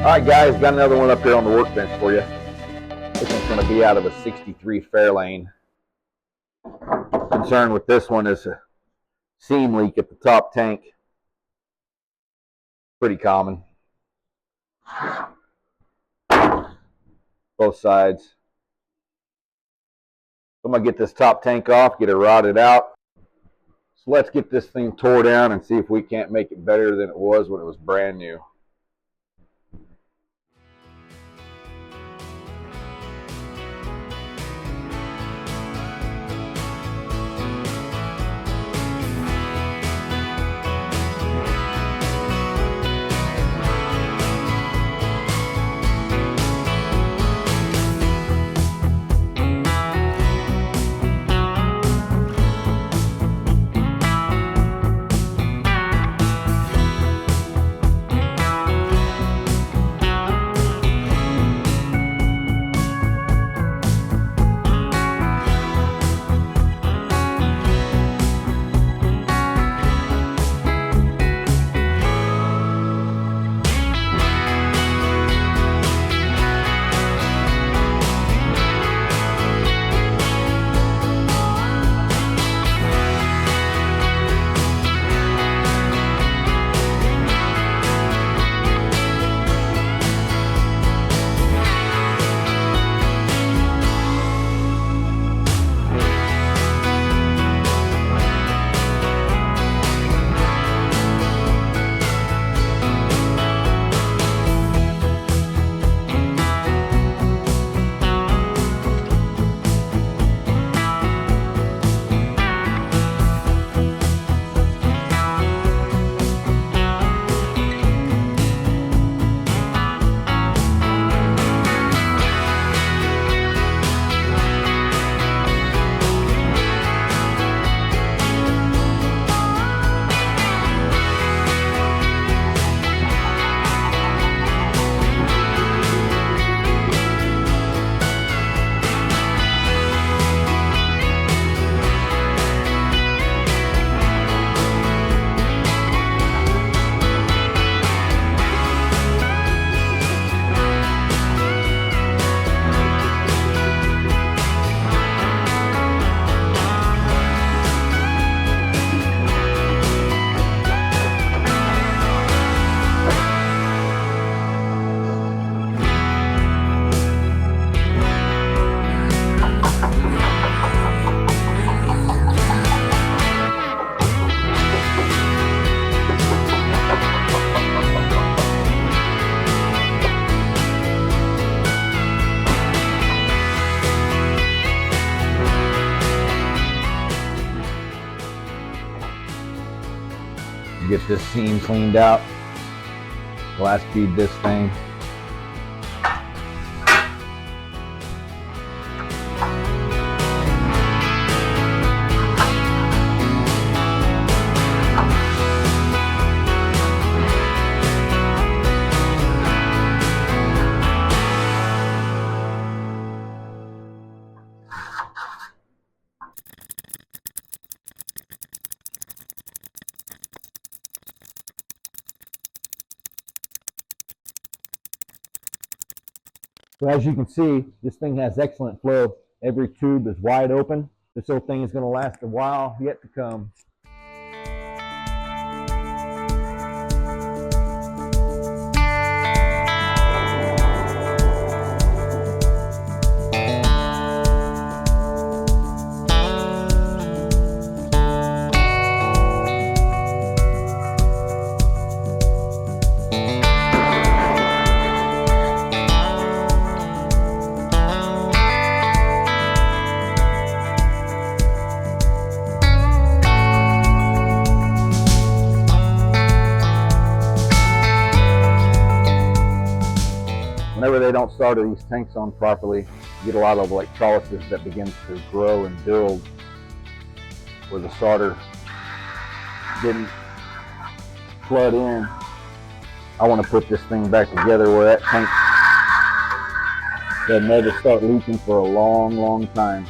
Alright guys, got another one up here on the workbench for you. This one's going to be out of a 63 Fairlane. Concern with this one is a seam leak at the top tank. Pretty common. Both sides. I'm going to get this top tank off, get it rotted out. So let's get this thing tore down and see if we can't make it better than it was when it was brand new. Get this seam cleaned out. Glass bead this thing. So as you can see, this thing has excellent flow. Every tube is wide open. This whole thing is going to last a while yet to come. Whenever they don't solder these tanks on properly, you get a lot of electrolysis that begins to grow and build where the solder didn't flood in. I want to put this thing back together where that tank doesn't ever start leaking for a long, long time.